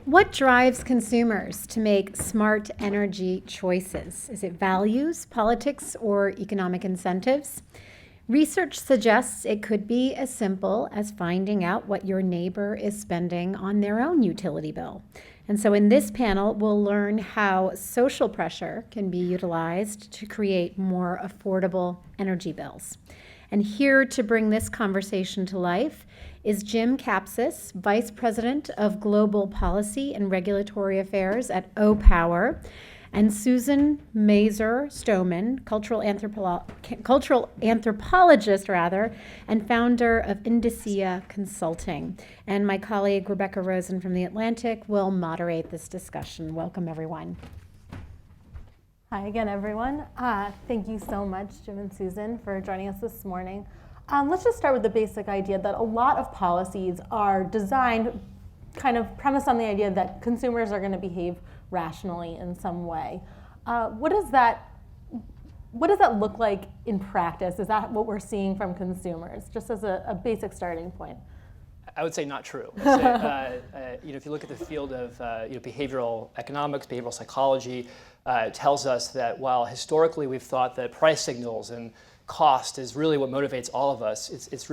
What drives consumers to make smart energy choices? Is it values, politics, or economic incentives? Research suggests it could be as simple as finding out what your neighbor is spending on their own utility bill. And so in this panel, we'll learn how social pressure can be utilized to create more affordable energy bills. And here to bring this conversation to life is Jim Kapsis, Vice President of Global Policy and Regulatory Affairs at OPower, and Susan Mazur-Stommen, cultural anthropologist and founder of Indicia Consulting. And my colleague Rebecca Rosen from The Atlantic will moderate this discussion. Welcome, everyone. Hi again, everyone. Thank you so much, Jim and Susan, for joining us this morning. Let's just start with the basic idea that a lot of policies are designed, kind of premised on the idea that consumers are going to behave rationally in some way. What does that look like in practice? Is that what we're seeing from consumers, just as a basic starting point? I would say not true. If you look at the field of behavioral economics, behavioral psychology, it tells us that while historically we've thought that price signals and cost is really what motivates all of us, it's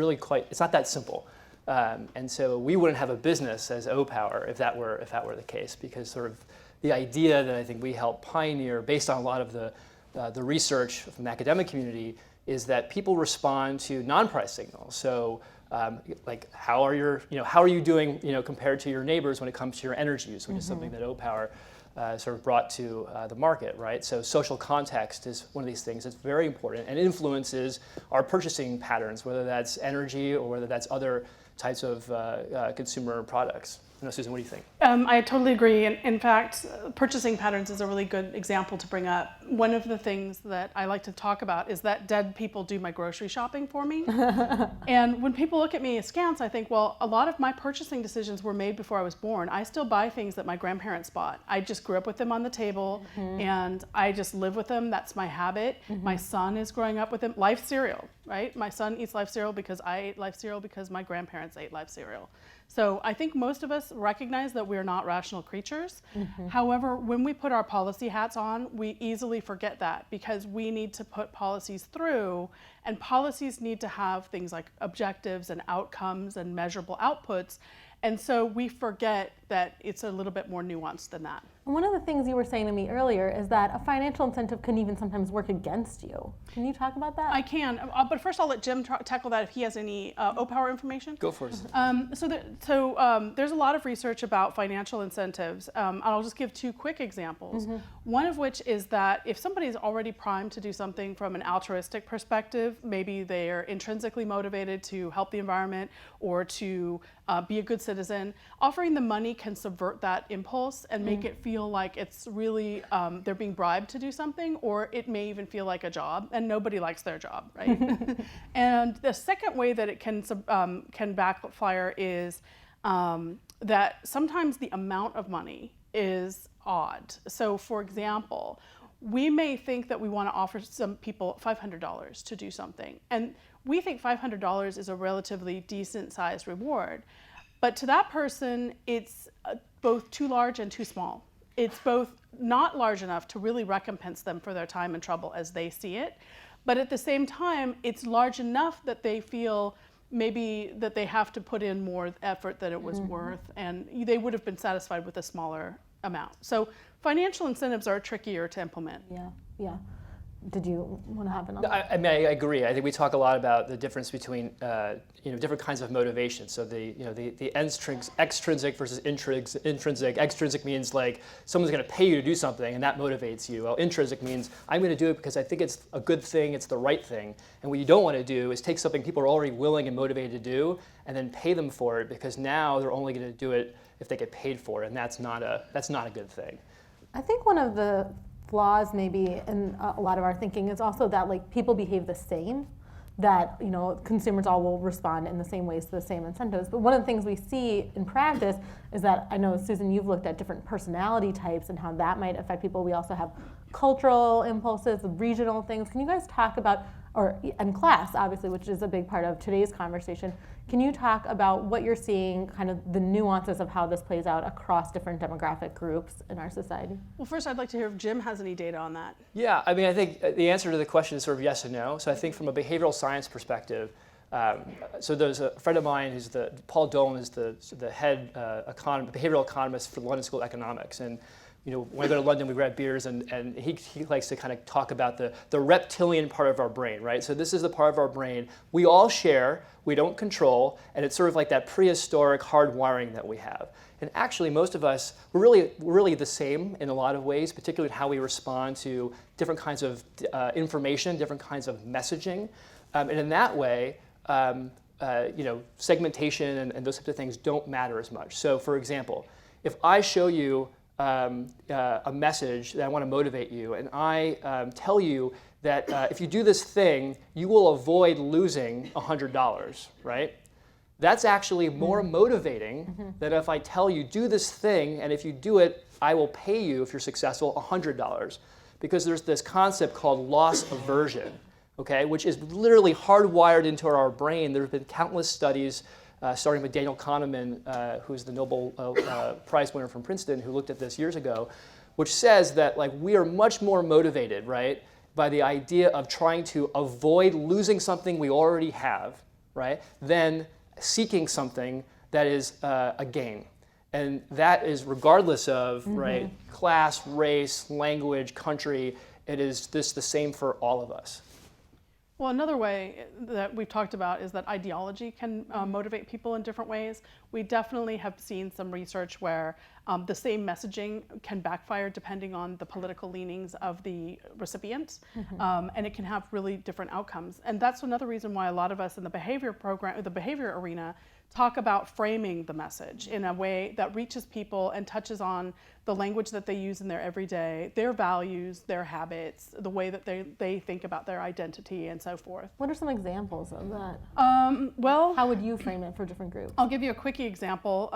not that simple. And so we wouldn't have a business as OPower if that were the case, because sort of the idea that I think we helped pioneer, based on a lot of the research from the academic community, is that people respond to non-price signals. So, like how are you doing, compared to your neighbors when it comes to your energy use, which is something that OPower sort of brought to the market, right? So social context is one of these things that's very important and influences our purchasing patterns, whether that's energy or whether that's other types of consumer products. Susan, what do you think? I totally agree. In fact, purchasing patterns is a really good example to bring up. One of the things that I like to talk about is that dead people do my grocery shopping for me. And when people look at me askance, I think, well, a lot of my purchasing decisions were made before I was born. I still buy things that my grandparents bought. I just grew up with them on the table, and I just live with them. That's my habit. My son is growing up with them. Life cereal, right? My son eats Life cereal because I ate Life cereal because my grandparents ate Life cereal. So I think most of us recognize that we're not rational creatures. However, when we put our policy hats on, we easily forget that, because we need to put policies through, and policies need to have things like objectives and outcomes and measurable outputs. And so we forget that it's a little bit more nuanced than that. One of the things you were saying to me earlier is that a financial incentive can even sometimes work against you. Can you talk about that? I can, but first I'll let Jim tackle that if he has any OPower information. Go for it. There's a lot of research about financial incentives. I'll just give two quick examples. One of which is that if somebody is already primed to do something from an altruistic perspective, maybe they are intrinsically motivated to help the environment or to be a good citizen, offering the money can subvert that impulse and make it feel like it's really they're being bribed to do something, or it may even feel like a job, and nobody likes their job, right? And the second way that it can backfire is that sometimes the amount of money is odd. So for example, we may think that we want to offer some people $500 to do something, and we think $500 is a relatively decent sized reward. But to that person, it's both too large and too small. It's both not large enough to really recompense them for their time and trouble as they see it, but at the same time, it's large enough that they feel maybe that they have to put in more effort than it was worth, and they would have been satisfied with a smaller amount. So financial incentives are trickier to implement. Yeah. Did you want to have an? I agree. I think we talk a lot about the difference between different kinds of motivation. So the extrinsic versus intrinsic. Extrinsic means like someone's going to pay you to do something, and that motivates you. Well, intrinsic means I'm going to do it because I think it's a good thing, it's the right thing. And what you don't want to do is take something people are already willing and motivated to do, and then pay them for it, because now they're only going to do it if they get paid for it, and that's not a good thing. I think one of the flaws maybe in a lot of our thinking is also that like people behave the same, that consumers all will respond in the same ways to the same incentives. But one of the things we see in practice is that, I know, Susan, you've looked at different personality types and how that might affect people. We also have cultural impulses, regional things. Can you guys talk about and class, obviously, which is a big part of today's conversation. Can you talk about what you're seeing, kind of the nuances of how this plays out across different demographic groups in our society? Well, first I'd like to hear if Jim has any data on that. Yeah, I mean, I think the answer to the question is sort of yes and no. So I think from a behavioral science perspective, so there's a friend of mine who's Paul Dolan is the head behavioral economist for the London School of Economics. And when I go to London, we grab beers, and he likes to kind of talk about the reptilian part of our brain, right? So this is the part of our brain we all share, we don't control, and it's sort of like that prehistoric hardwiring that we have. And actually, most of us, we're really the same in a lot of ways, particularly how we respond to different kinds of information, different kinds of messaging. And in that way, segmentation and those types of things don't matter as much. So for example, if I show you a message that I want to motivate you, and I tell you that if you do this thing, you will avoid losing $100, right? That's actually more motivating than if I tell you, do this thing, and if you do it, I will pay you, if you're successful, $100. Because there's this concept called loss aversion, okay, which is literally hardwired into our brain. There have been countless studies, starting with Daniel Kahneman, who's the Nobel Prize winner from Princeton, who looked at this years ago, which says that we are much more motivated, right, by the idea of trying to avoid losing something we already have, right, than seeking something that is a gain. And that is regardless of right, class, race, language, country. It is the same for all of us. Well, another way that we've talked about is that ideology can motivate people in different ways. We definitely have seen some research where the same messaging can backfire depending on the political leanings of the recipient, and it can have really different outcomes. And that's another reason why a lot of us in the behavior arena talk about framing the message in a way that reaches people and touches on the language that they use in their everyday, their values, their habits, the way that they think about their identity, and so forth. What are some examples of that? Well, how would you frame it for different groups? I'll give you a quickie example.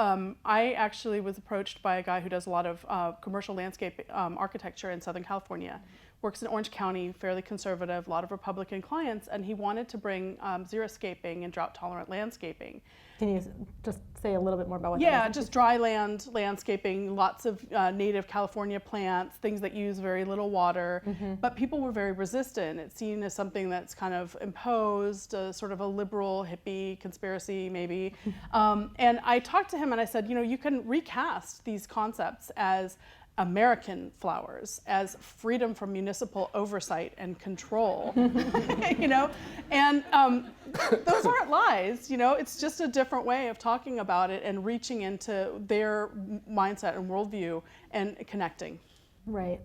I actually was approached by a guy who does a lot of commercial landscape architecture in Southern California. Works in Orange County, fairly conservative, a lot of Republican clients, and he wanted to bring xeriscaping and drought-tolerant landscaping. Can you just say a little bit more about what that is? Yeah, just dry land landscaping, lots of native California plants, things that use very little water, but people were very resistant. It's seen as something that's kind of imposed, sort of a liberal hippie conspiracy maybe. And I talked to him and I said, you can recast these concepts as American flowers, as freedom from municipal oversight and control, and those aren't lies, it's just a different way of talking about it and reaching into their mindset and worldview and connecting. Right.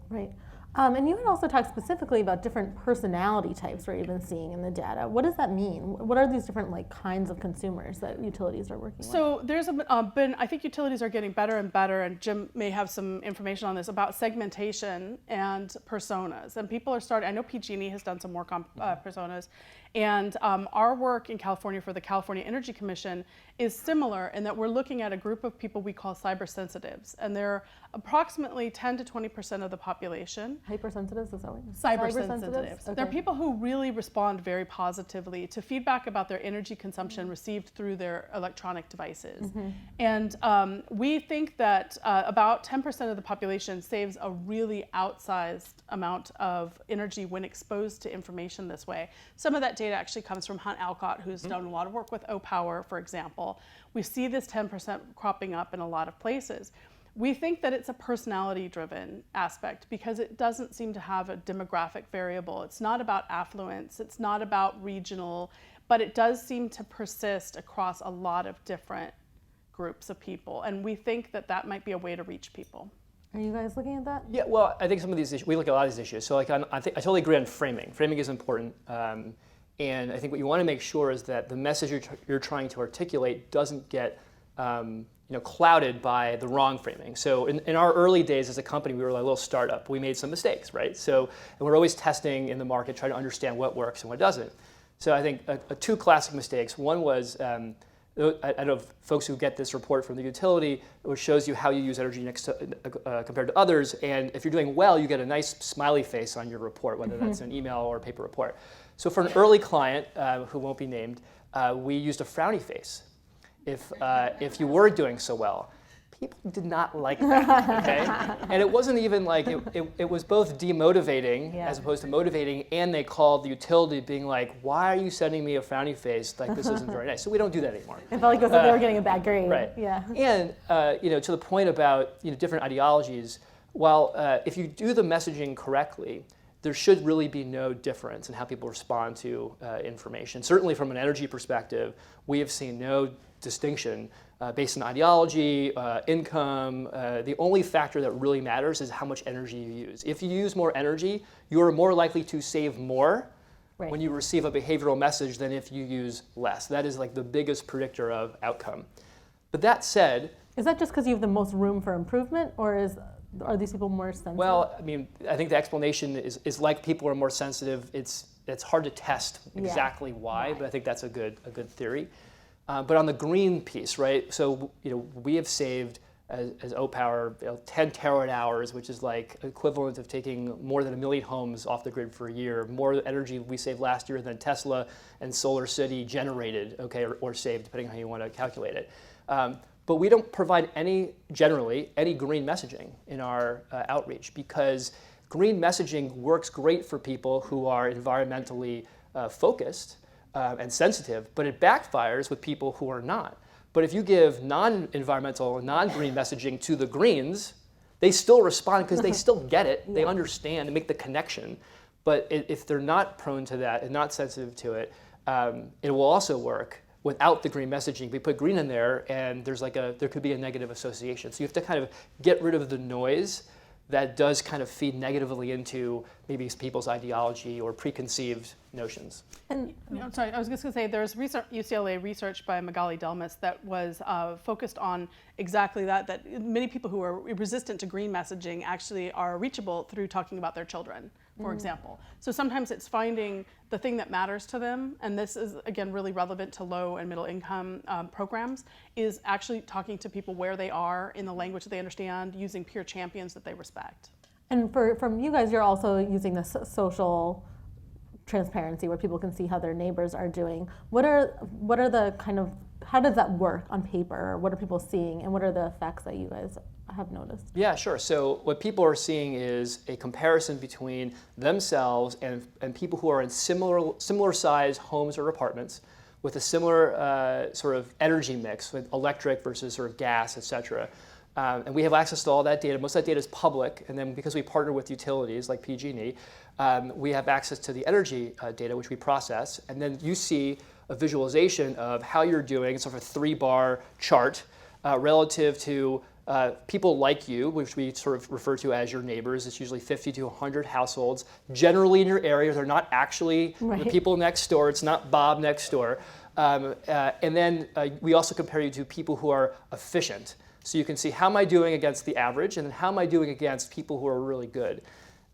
And you had also talked specifically about different personality types we're even seeing in the data. What does that mean? What are these different kinds of consumers that utilities are working with? So there's I think utilities are getting better and better, and Jim may have some information on this, about segmentation and personas. And people are starting, I know PG&E has done some work on personas, and our work in California for the California Energy Commission is similar in that we're looking at a group of people we call cybersensitives, and they're approximately 10 to 20% of the population. Hypersensitives, is that what? Cybersensitives. Okay. They're people who really respond very positively to feedback about their energy consumption received through their electronic devices. And we think that about 10% of the population saves a really outsized amount of energy when exposed to information this way. Some of that data actually comes from Hunt Alcott, who's done a lot of work with OPower, for example. We see this 10% cropping up in a lot of places. We think that it's a personality-driven aspect because it doesn't seem to have a demographic variable. It's not about affluence, it's not about regional, but it does seem to persist across a lot of different groups of people. And we think that that might be a way to reach people. Are you guys looking at that? Yeah, well, I think some of these issues, we look at a lot of these issues. So I totally agree on framing. Framing is important. And I think what you want to make sure is that the message you're trying to articulate doesn't get clouded by the wrong framing. So in our early days as a company, we were like a little startup. We made some mistakes, right? So and we're always testing in the market, trying to understand what works and what doesn't. So I think two classic mistakes. One was, I don't know if folks who get this report from the utility, which shows you how you use energy compared to others. And if you're doing well, you get a nice smiley face on your report, whether that's an email or a paper report. So for an early client who won't be named, we used a frowny face if you were doing so well. People did not like that, okay? And it wasn't even like, it was both demotivating as opposed to motivating, and they called the utility being like, why are you sending me a frowny face? Like, this isn't very nice. So we don't do that anymore. It felt like they were getting a bad grade. Right. Yeah. And to the point about different ideologies, while if you do the messaging correctly, there should really be no difference in how people respond to information. Certainly from an energy perspective, we have seen no distinction based on ideology, income. The only factor that really matters is how much energy you use. If you use more energy, you are more likely to save more when you receive a behavioral message than if you use less. That is like the biggest predictor of outcome. But that said, is that just because you have the most room for improvement, or are these people more sensitive? Well, I mean, I think the explanation is like people are more sensitive. It's hard to test exactly why, but I think that's a good theory. But on the green piece, right? So we have saved as OPower 10 terawatt hours, which is like equivalent of taking more than 1 million homes off the grid for a year. More energy we saved last year than Tesla and Solar City generated, okay, or saved, depending on how you want to calculate it. But we don't provide generally any green messaging in our outreach, because green messaging works great for people who are environmentally focused and sensitive, but it backfires with people who are not. But if you give non-environmental, non-green messaging to the greens, they still respond because they still get it, they understand and make the connection. But if they're not prone to that and not sensitive to it, it will also work without the green messaging. We put green in there, and there could be a negative association. So you have to kind of get rid of the noise that does kind of feed negatively into maybe people's ideology or preconceived notions. And I'm sorry, I was just going to say there's UCLA research by Magali Delmas that was focused on exactly that many people who are resistant to green messaging actually are reachable through talking about their children, for example. So sometimes it's finding the thing that matters to them, and this is, again, really relevant to low and middle income programs, is actually talking to people where they are in the language that they understand, using peer champions that they respect. And from you guys, you're also using this social transparency where people can see how their neighbors are doing. What are the kind of, how does that work on paper? What are people seeing, and what are the effects that you guys have noticed? Yeah, sure. So what people are seeing is a comparison between themselves and people who are in similar size homes or apartments with a similar sort of energy mix, with electric versus sort of gas, et cetera. And we have access to all that data. Most of that data is public, and then because we partner with utilities like PG&E, we have access to the energy data, which we process, and then you see a visualization of how you're doing, sort of a 3-bar chart relative to people like you, which we sort of refer to as your neighbors. It's usually 50 to 100 households, generally in your area. They're not actually the people next door. It's not Bob next door. And then we also compare you to people who are efficient. So you can see, how am I doing against the average, and then how am I doing against people who are really good?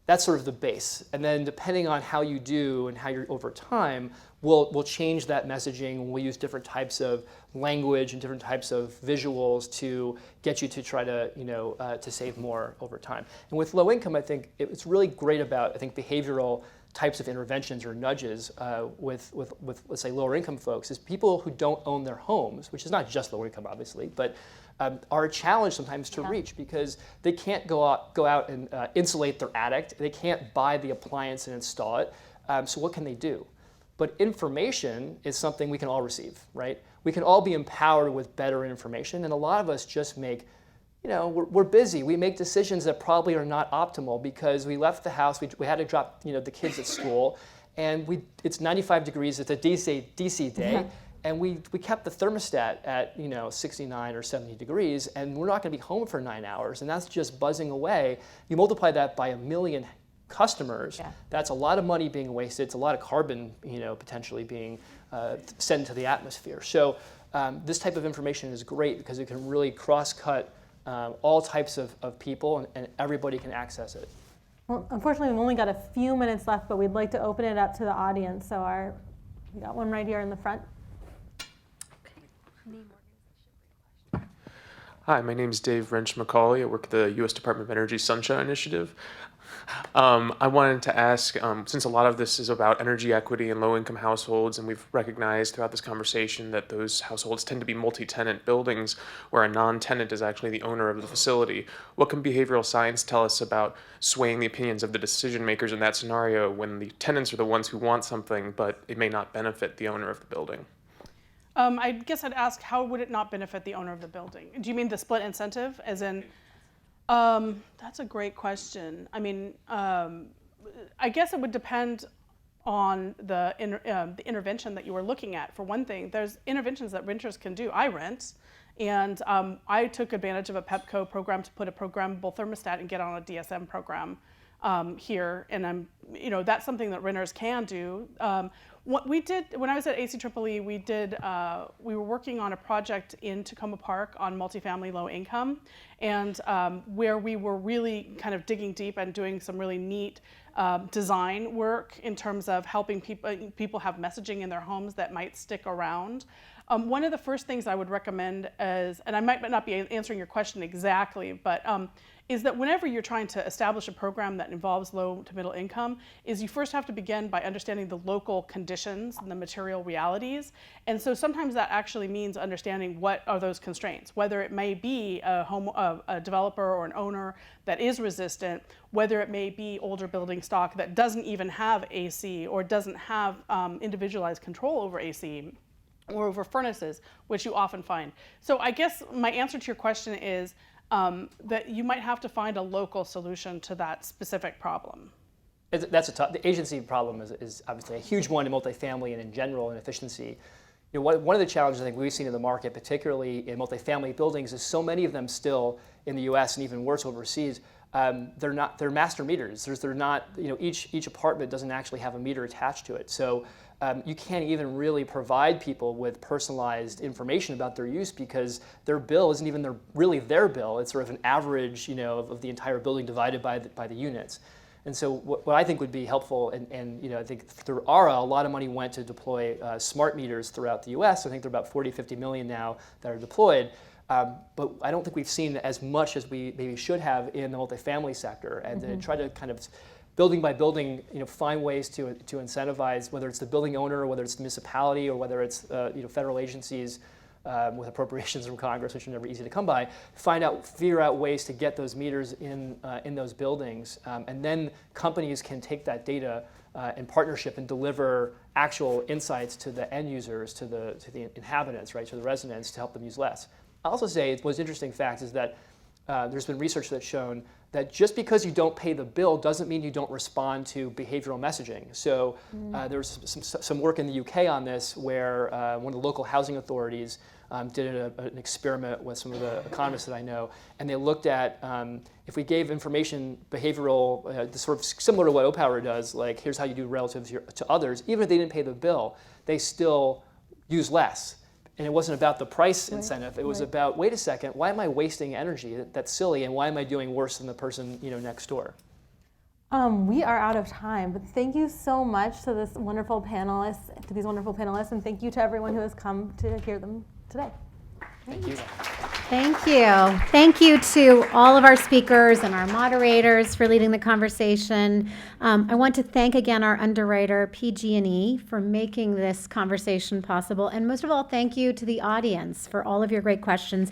That's sort of the base. And then depending on how you do and how you're over time, we'll change that messaging. We'll use different types of language and different types of visuals to get you to try to, to save more over time. And with low income, I think it's really great about, behavioral types of interventions or nudges with let's say, lower income folks, is people who don't own their homes, which is not just lower income, obviously, but are a challenge sometimes to reach, because they can't go out and insulate their attic. They can't buy the appliance and install it. So what can they do? But information is something we can all receive, right? We can all be empowered with better information, and a lot of us just make, we're busy. We make decisions that probably are not optimal because we left the house, we had to drop, the kids at school, and it's 95 degrees, it's a DC day, and we kept the thermostat at 69 or 70 degrees, and we're not going to be home for 9 hours, and that's just buzzing away. You multiply that by 1 million customers, that's a lot of money being wasted. It's a lot of carbon, potentially being sent into the atmosphere. So this type of information is great because it can really cross-cut all types of people, and everybody can access it. Well, unfortunately, we've only got a few minutes left, but we'd like to open it up to the audience. So we got one right here in the front. Hi, my name is Dave Wrench-McCauley. I work at the U.S. Department of Energy Sunshine Initiative. I wanted to ask, since a lot of this is about energy equity and low-income households, and we've recognized throughout this conversation that those households tend to be multi-tenant buildings where a non-tenant is actually the owner of the facility, what can behavioral science tell us about swaying the opinions of the decision makers in that scenario when the tenants are the ones who want something, but it may not benefit the owner of the building? I guess I'd ask, how would it not benefit the owner of the building? Do you mean the split incentive, as in? That's a great question. I mean, I guess it would depend on the intervention that you were looking at. For one thing, there's interventions that renters can do. I rent, and I took advantage of a PEPCO program to put a programmable thermostat and get on a DSM program here, and that's something that renters can do. What we did when I was at ACEEE, we were working on a project in Tacoma Park on multifamily low income, and where we were really kind of digging deep and doing some really neat design work in terms of helping people have messaging in their homes that might stick around. One of the first things I would recommend is, and I might not be answering your question exactly, but is that whenever you're trying to establish a program that involves low to middle income, is you first have to begin by understanding the local conditions and the material realities. And so sometimes that actually means understanding what are those constraints, whether it may be a developer or an owner that is resistant, whether it may be older building stock that doesn't even have AC or doesn't have individualized control over AC or over furnaces, which you often find. So I guess my answer to your question is that you might have to find a local solution to that specific problem. The agency problem is obviously a huge one in multifamily and in general in efficiency. One of the challenges I think we've seen in the market, particularly in multifamily buildings, is so many of them still in the U.S. and even worse overseas. They're master meters. They're not, each apartment doesn't actually have a meter attached to it. So you can't even really provide people with personalized information about their use because their bill isn't even really their bill. It's sort of an average, of the entire building divided by the units. And so what I think would be helpful, and I think through ARA, a lot of money went to deploy smart meters throughout the U.S. I think there are about 40-50 million now that are deployed. But I don't think we've seen as much as we maybe should have in the multifamily sector, and to try to kind of building by building, find ways to incentivize, whether it's the building owner or whether it's the municipality or whether it's federal agencies with appropriations from Congress, which are never easy to come by. Figure out ways to get those meters in those buildings, and then companies can take that data in partnership and deliver actual insights to the end users, to the inhabitants, right, to the residents, to help them use less. I'll also say what's interesting fact is that there's been research that's shown that just because you don't pay the bill doesn't mean you don't respond to behavioral messaging. So there's some work in the UK on this where one of the local housing authorities did an experiment with some of the economists that I know, and they looked at if we gave information behavioral, sort of similar to what OPower does, like here's how you do relative to others, even if they didn't pay the bill, they still use less. And it wasn't about the price incentive. It was about, wait a second, why am I wasting energy? That's silly, and why am I doing worse than the person next door? We are out of time, but thank you so much to these wonderful panelists, and thank you to everyone who has come to hear them today. Thank you. Thank you. Thank you to all of our speakers and our moderators for leading the conversation. I want to thank again our underwriter, PG&E, for making this conversation possible. And most of all, thank you to the audience for all of your great questions